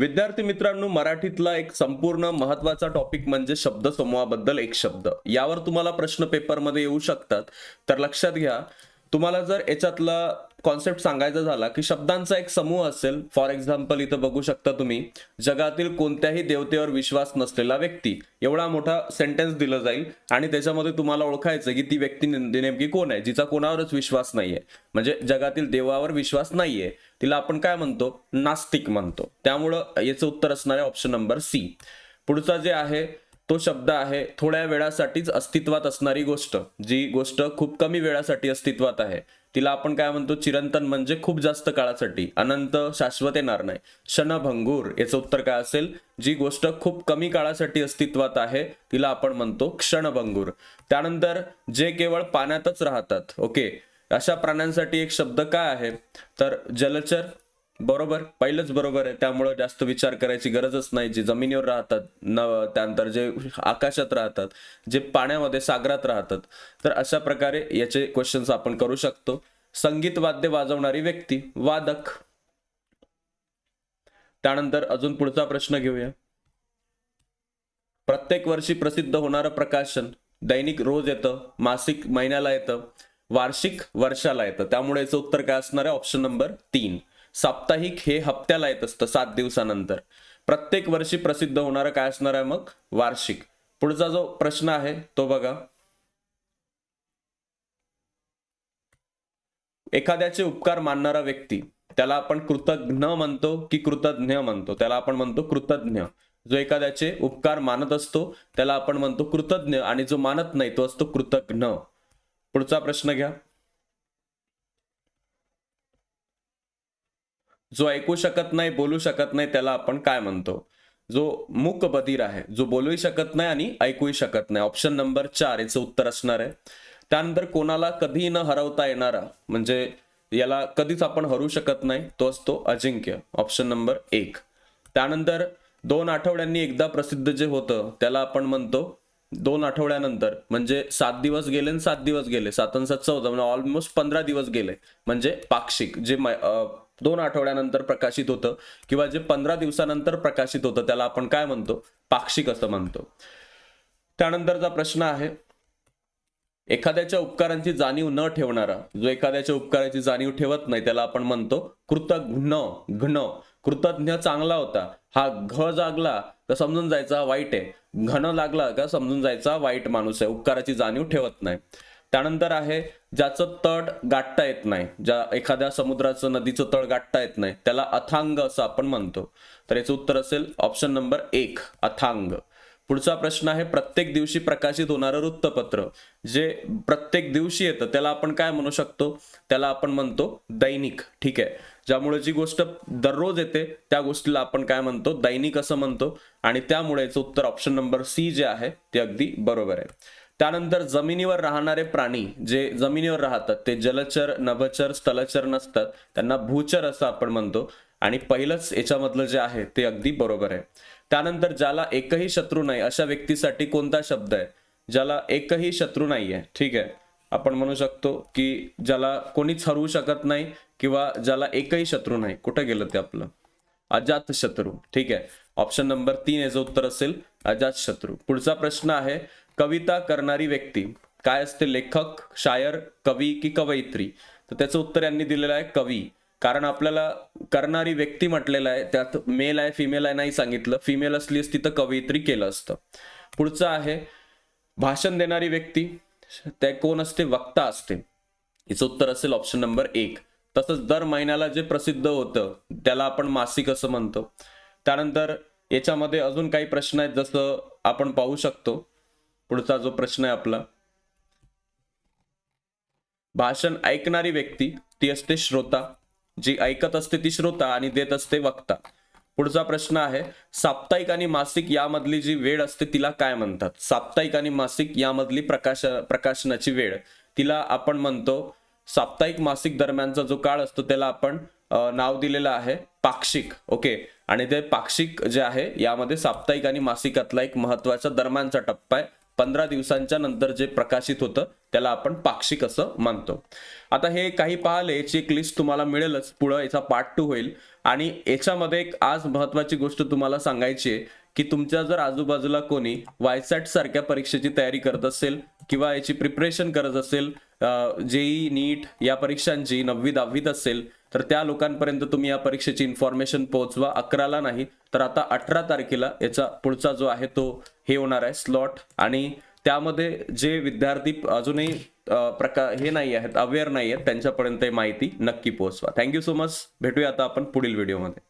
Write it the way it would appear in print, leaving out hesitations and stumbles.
विद्यार्थी मित्रांनो, मराठीतला एक संपूर्ण महत्वाचा टॉपिक म्हणजे शब्दसमूहाबद्दल एक शब्द. यावर तुम्हाला प्रश्न पेपरमध्ये येऊ शकतात. तर लक्षात घ्या, तुम्हाला जर याच्यातला कॉन्सेप्ट सांगायचा झाला की शब्दांचा एक समूह असेल, फॉर एक्झाम्पल इथं बघू शकता तुम्ही, जगातील कोणत्याही देवतेवर विश्वास नसलेला व्यक्ती, एवढा मोठा सेंटेन्स दिलं जाईल आणि त्याच्यामध्ये तुम्हाला ओळखायचं की ती व्यक्ती नेमकी कोण आहे, जिचा कोणावरच विश्वास नाहीये, म्हणजे जगातील देवावर विश्वास नाहीये, तिला आपण काय म्हणतो, नास्तिक म्हणतो. त्यामुळं याचं उत्तर असणार आहे ऑप्शन नंबर सी. पुढचा जे आहे तो शब्द आहे थोड्या वेळासाठीच अस्तित्वात असणारी गोष्ट. जी गोष्ट खूप कमी वेळासाठी अस्तित्वात आहे तिला आपण काय म्हणतो, चिरंतन, म्हणजे खूप जास्त काळासाठी, अनंत, शाश्वत येणार नाही. क्षणभंगूर याचं उत्तर काय असेल, जी गोष्ट खूप कमी काळासाठी अस्तित्वात आहे तिला आपण म्हणतो क्षणभंगूर. त्यानंतर जे केवळ पाण्यातच राहतात, ओके, अशा प्राण्यांसाठी एक शब्द काय आहे, तर जलचर. बरोबर, पहिलंच बरोबर आहे, त्यामुळे जास्त विचार करायची गरजच नाही. जे जमिनीवर राहतात, त्यानंतर जे आकाशात राहतात, जे पाण्यामध्ये सागरात राहतात, तर अशा प्रकारे याचे क्वेश्चन्स आपण करू शकतो. संगीत वाद्य वाजवणारी व्यक्ती, वादक. त्यानंतर अजून पुढचा प्रश्न घेऊया. प्रत्येक वर्षी प्रसिद्ध होणारं प्रकाशन, दैनिक रोज येतं, मासिक महिन्याला येतं, वार्षिक वर्षाला येतं. त्यामुळे याचं उत्तर काय असणार आहे, ऑप्शन नंबर 3. साप्ताहिक हे हप्त्याला येत असतं 7 दिवसानंतर. प्रत्येक वर्षी प्रसिद्ध होणारं काय असणार आहे मग, वार्षिक. पुढचा जो प्रश्न आहे तो बघा. एखाद्याचे उपकार मानणारा व्यक्ती, त्याला आपण कृतज्ञ म्हणतो की कृतज्ञ म्हणतो, त्याला आपण म्हणतो कृतज्ञ. जो एखाद्याचे उपकार मानत असतो त्याला आपण म्हणतो कृतज्ञ, आणि जो मानत नाही तो असतो कृतज्ञ. पुढचा प्रश्न घ्या. जो ऐकू शकत नाही, बोलू शकत नाही, त्याला आपण काय म्हणतो, जो मूक बधिर आहे, जो बोलूही शकत नाही आणि ऐकूही शकत नाही. ऑप्शन नंबर 4 याचं उत्तर असणार आहे. त्यानंतर कोणाला कधीही न हरवता येणारा, म्हणजे याला कधीच आपण हरू शकत नाही, तो असतो अजिंक्य. Option number 1. त्यानंतर 2 आठवड्यांनी एकदा प्रसिद्ध जे होतं त्याला आपण म्हणतो 2 आठवड्यानंतर, म्हणजे 7 दिवस गेले आणि 7 दिवस गेले, 7 आणि 7 14, म्हणजे ऑलमोस्ट 15 दिवस गेले, म्हणजे पाक्षिक. जे 2 आठवड्यानंतर प्रकाशित होतं किंवा जे 15 दिवसानंतर प्रकाशित होतं त्याला आपण काय म्हणतो, पाक्षिक असं म्हणतो. त्यानंतरचा प्रश्न आहे, एखाद्याच्या उपकारांची जाणीव न ठेवणारा, जो एखाद्याच्या उपकाराची जाणीव ठेवत नाही त्याला आपण म्हणतो कृतघ्न. घ्न, कृतज्ञ चांगला होता, हा घ जागला तर समजून जायचा वाईट आहे, घन लागला का समजून जायचा वाईट माणूस आहे, उपकाराची जाणीव ठेवत नाही. त्यानंतर आहे, ज्याचं तट गाठता येत नाही, ज्या एखाद्या समुद्राचं, नदीचं तळ गाठता येत नाही त्याला अथांग असं आपण म्हणतो. तर याचं उत्तर असेल ऑप्शन नंबर 1, अथांग. पुढचा प्रश्न आहे, प्रत्येक दिवशी प्रकाशित होणारं वृत्तपत्र, जे प्रत्येक दिवशी येतं त्याला आपण काय म्हणू शकतो, त्याला आपण म्हणतो दैनिक. ठीक आहे, ज्यामुळे जी गोष्ट दररोज येते त्या गोष्टीला आपण काय म्हणतो, दैनिक असं म्हणतो, आणि त्यामुळे याचं उत्तर ऑप्शन नंबर सी जे आहे ते अगदी बरोबर आहे. त्यानंतर जमिनीवर राहणारे प्राणी, जे जमिनीवर राहतात ते जलचर, नभचर, स्थलचर नसतात, त्यांना भूचर असं आपण म्हणतो, आणि पहिलंच याच्यामधलं जे आहे ते अगदी बरोबर आहे. त्यानंतर ज्याला एकही शत्रू नाही अशा व्यक्तीसाठी कोणता शब्द आहे, ज्याला एकही शत्रू नाहीये. ठीक आहे, आपण म्हणू शकतो की ज्याला कोणीच हरवू शकत नाही किंवा ज्याला एकही शत्रू नाही. कुठं गेलं ते आपलं, अजात शत्रू. ठीक आहे, ऑप्शन नंबर 3 याचं उत्तर असेल अजात शत्रू. पुढचा प्रश्न आहे, कविता करणारी व्यक्ती काय असते, लेखक, शायर, कवी की कवयित्री. तर त्याचं उत्तर यांनी दिलेलं आहे कवी, कारण आपल्याला करणारी व्यक्ती म्हटलेलं आहे, त्यात मेल आहे फिमेल आहे नाही सांगितलं, फिमेल असली असती तर कवयित्री केलं असतं. पुढचं आहे, भाषण देणारी व्यक्ती ते कोण असते, वक्ता असते. याचं उत्तर असेल ऑप्शन नंबर 1. तसंच दर महिन्याला जे प्रसिद्ध होतं त्याला आपण मासिक असं म्हणतो. त्यानंतर याच्यामध्ये अजून काही प्रश्न आहेत, जसं आपण पाहू शकतो. पुढचा जो प्रश्न आहे आपला, भाषण ऐकणारी व्यक्ती ती असते श्रोता, जी ऐकत असते ती श्रोता आणि देत असते वक्ता. पुढचा प्रश्न आहे, साप्ताहिक आणि मासिक यामधली जी वेळ असते तिला काय म्हणतात. साप्ताहिक आणि मासिक यामधली प्रकाशनाची वेळ तिला आपण म्हणतो, साप्ताहिक मासिक दरम्यानचा जो काळ असतो त्याला आपण नाव दिलेलं आहे पाक्षिक. ओके, आणि ते पाक्षिक जे आहे यामध्ये साप्ताहिक आणि मासिकातला एक महत्वाचा दरम्यानचा टप्पा आहे. 15 दिवसांच्या नंतर जे प्रकाशित होतं त्याला आपण पाक्षिक असं म्हणतो. आता हे काही पाहिले, याची एक लिस्ट तुम्हाला मिळेलच, पुढं याचा पार्ट 2 होईल. आणि याच्यामध्ये एक आज महत्वाची गोष्ट तुम्हाला सांगायची आहे की तुमच्या जर आजूबाजूला कोणी वायसॅट सारख्या परीक्षेची तयारी करत असेल किंवा याची प्रिपरेशन करत असेल, जेई नीट या परीक्षांची 9वी 10वीत असेल, तर त्या लोकांपर्यंत तुम्ही या परीक्षेची इन्फॉर्मेशन पोहोचवा. 11ला नाही तर आता 18 तारखेला याचा पुढचा जो आहे तो हे होणार आहे स्लॉट. आणि त्यामध्ये जे विद्यार्थी अजूनही हे नाही आहेत, अवेअर नाही आहेत, त्यांच्यापर्यंत ही माहिती नक्की पोहोचवा. Thank you so much. भेटूया आता आपण पुढील व्हिडिओमध्ये.